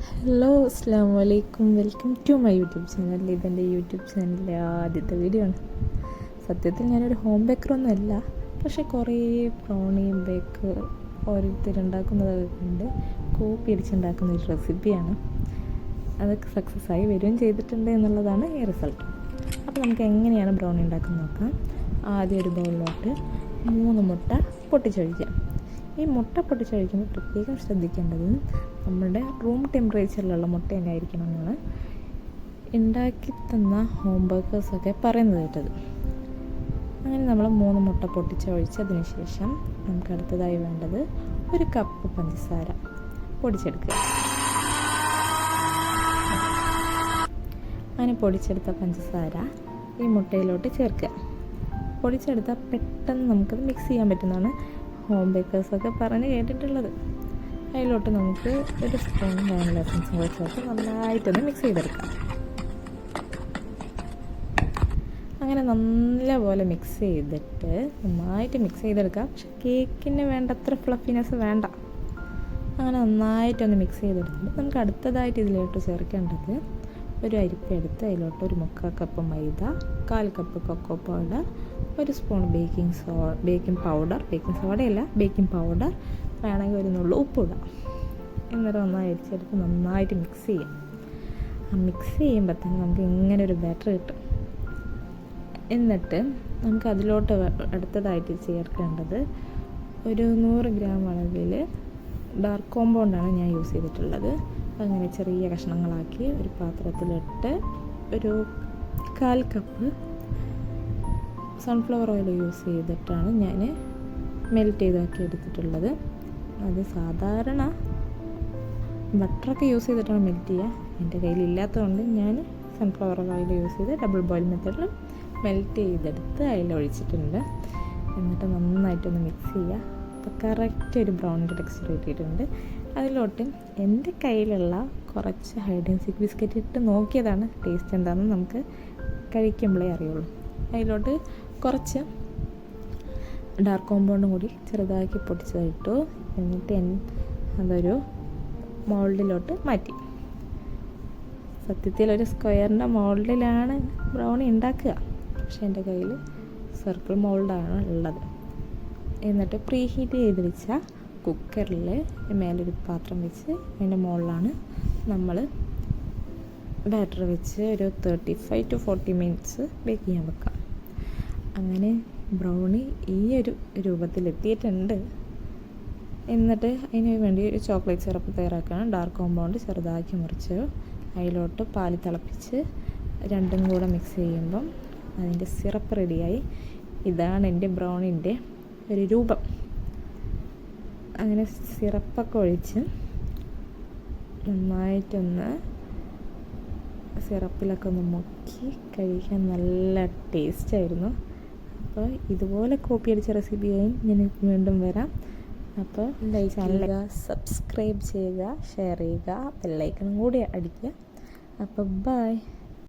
Hello അസ്സാം വലൈക്കും, welcome to my YouTube channel. ഇതെൻ്റെ യൂട്യൂബ് ചാനലിലെ ആദ്യത്തെ വീഡിയോ ആണ്. സത്യത്തിൽ ഞാനൊരു ഹോം ബേക്കറൊന്നും അല്ല, പക്ഷേ കുറേ ബ്രൗണി ബേക്ക് ഓരോരുത്തരുണ്ടാക്കുന്നതൊക്കെ കണ്ട് കോപ്പി അടിച്ചുണ്ടാക്കുന്ന ഒരു റെസിപ്പിയാണ്. അതൊക്കെ സക്സസ് ആയി വരികയും ചെയ്തിട്ടുണ്ട് എന്നുള്ളതാണ് ഈ റിസൾട്ട്. അപ്പോൾ നമുക്ക് എങ്ങനെയാണ് ബ്രൗണി ഉണ്ടാക്കുന്നത് നോക്കാം. ആദ്യം ഒരു ബൗളിലോട്ട് 3 മുട്ട പൊട്ടിച്ചൊഴിക്കാം. ഈ മുട്ട പൊട്ടിച്ചൊഴിക്കുമ്പോൾ പ്രത്യേകം ശ്രദ്ധിക്കേണ്ടത് നമ്മുടെ റൂം ടെമ്പറേച്ചറിലുള്ള മുട്ട തന്നെ ആയിരിക്കണം എന്നാണ് ഉണ്ടാക്കി തന്ന ഹോം ബേക്കേഴ്സൊക്കെ പറയുന്നത് കേട്ടത്. അങ്ങനെ നമ്മൾ 3 മുട്ട പൊട്ടിച്ചൊഴിച്ചതിന് ശേഷം നമുക്ക് അടുത്തതായി വേണ്ടത് 1 കപ്പ് പഞ്ചസാര പൊടിച്ചെടുക്കുക. അങ്ങനെ പൊടിച്ചെടുത്ത പഞ്ചസാര ഈ മുട്ടയിലോട്ട് ചേർക്കുക. പൊടിച്ചെടുത്താൽ പെട്ടെന്ന് നമുക്കത് മിക്സ് ചെയ്യാൻ പറ്റുന്നതാണ് ഹോം ബേക്കേഴ്സൊക്കെ പറഞ്ഞ് കേട്ടിട്ടുള്ളത്. അതിലോട്ട് നമുക്ക് 1 സ്പൂൺ വാനില എസൻസും കൂടെ ചേർത്ത് നന്നായിട്ടൊന്ന് മിക്സ് ചെയ്തെടുക്കാം. അങ്ങനെ നല്ലപോലെ മിക്സ് ചെയ്തിട്ട് നന്നായിട്ട് മിക്സ് ചെയ്തെടുക്കാം. പക്ഷെ കേക്കിന് വേണ്ടത്ര ഫ്ലഫിനെസ് വേണ്ട. അങ്ങനെ നന്നായിട്ടൊന്ന് മിക്സ് ചെയ്തെടുത്തിട്ട് നമുക്ക് അടുത്തതായിട്ട് ഇതിലോട്ട് ചേർക്കേണ്ടത് 1 അരിപ്പ എടുത്ത് അതിലോട്ട് 1/4 കപ്പ് മൈദ, 1/4 cup cocoa powder, 1 spoon baking powder വേണമെങ്കിൽ 1 നുള്ളു ഉപ്പിടാം. എന്നിട്ട് നന്നായി അരിച്ചെടുത്ത് നന്നായിട്ട് മിക്സ് ചെയ്യാം. ആ മിക്സ് ചെയ്യുമ്പോൾ തന്നെ നമുക്ക് ഇങ്ങനെ ഒരു ബാറ്റർ കിട്ടും. എന്നിട്ട് നമുക്ക് അതിലോട്ട് അടുത്തതായിട്ട് ചേർക്കേണ്ടത് 100 ഗ്രാം അളവിൽ ഡാർക്ക് കോമ്പൗണ്ടാണ് ഞാൻ യൂസ് ചെയ്തിട്ടുള്ളത്. അങ്ങനെ ചെറിയ കഷ്ണങ്ങളാക്കി ഒരു പാത്രത്തിലിട്ട് 1/4 കപ്പ് സൺഫ്ലവർ ഓയിൽ യൂസ് ചെയ്തിട്ടാണ് ഞാൻ മെൽറ്റ് ചെയ്താക്കി എടുത്തിട്ടുള്ളത്. അത് സാധാരണ ബട്ടറൊക്കെ യൂസ് ചെയ്തിട്ടാണ് മെൽറ്റ് ചെയ്യുക. എൻ്റെ കയ്യിലില്ലാത്തതുകൊണ്ട് ഞാൻ സൺഫ്ലവർ ഓയിൽ യൂസ് ചെയ്ത് ഡബിൾ ബോയിൽ മെത്തേഡിൽ മെൽറ്റ് ചെയ്തെടുത്ത് അതിലൊഴിച്ചിട്ടുണ്ട്. എന്നിട്ട് നന്നായിട്ടൊന്ന് മിക്സ് ചെയ്യുക. അപ്പോൾ കറക്റ്റ് ഒരു ബ്രൗണിൻ്റെ ടെക്സ്ചർ കിട്ടിയിട്ടുണ്ട്. അതിലോട്ട് എൻ്റെ കയ്യിലുള്ള കുറച്ച് ഹൈഡ് ആൻഡ് സീക്ക് ബിസ്ക്കറ്റ് ഇട്ട് നോക്കിയതാണ്. ടേസ്റ്റ് എന്താണെന്ന് നമുക്ക് കഴിക്കുമ്പോഴേ അറിയുള്ളൂ. അതിലോട്ട് കുറച്ച് ഡാർക്ക് കോമ്പൗണ്ടും കൂടി ചെറുതാക്കി പൊടിച്ചതിട്ടു. എന്നിട്ട് അതൊരു മോൾഡിലോട്ട് മാറ്റി. സത്യത്തിൽ ഒരു സ്ക്വയറിൻ്റെ മോൾഡിലാണ് ബ്രൗണി ഉണ്ടാക്കുക, പക്ഷേ എൻ്റെ കയ്യിൽ സർക്കിൾ മോൾഡാണ് ഉള്ളത്. എന്നിട്ട് പ്രീ ഹീറ്റ് ചെയ്ത് വെച്ച കുക്കറിൽ മേലൊരു പാത്രം വെച്ച് അതിൻ്റെ മുകളിലാണ് നമ്മൾ ബാറ്റർ വെച്ച് ഒരു 35 to 40 മിനിറ്റ്സ് ബേക്ക് ചെയ്യാൻ വെക്കാം. അങ്ങനെ ബ്രൗണി ഈ ഒരു രൂപത്തിലെത്തിയിട്ടുണ്ട്. എന്നിട്ട് അതിന് വേണ്ടി ഒരു ചോക്ലേറ്റ് സിറപ്പ് തയ്യാറാക്കുകയാണ്. ഡാർക്ക് കോമ്പൗണ്ട് ചെറുതാക്കി മുറിച്ച് അതിലോട്ട് പാല് തിളപ്പിച്ച് രണ്ടും കൂടെ മിക്സ് ചെയ്യുമ്പം അതിൻ്റെ സിറപ്പ് റെഡിയായി. ഇതാണ് എൻ്റെ ബ്രൗണിൻ്റെ ഒരു രൂപം. അങ്ങനെ സിറപ്പൊക്കെ ഒഴിച്ച് നന്നായിട്ടൊന്ന് സിറപ്പിലൊക്കെ ഒന്ന് മുക്കി കഴിക്കാൻ നല്ല ടേസ്റ്റായിരുന്നു. അപ്പോൾ ഇതുപോലെ കോപ്പി അടിച്ച റെസിപ്പിയായും ഞാൻ വീണ്ടും വരാം. അപ്പോൾ ലൈക്ക് ചെയ്യുക, സബ്സ്ക്രൈബ് ചെയ്യുക, ഷെയർ ചെയ്യുക, ബെല്ലൈക്കണും കൂടി അടിക്കുക. അപ്പോൾ ബൈ.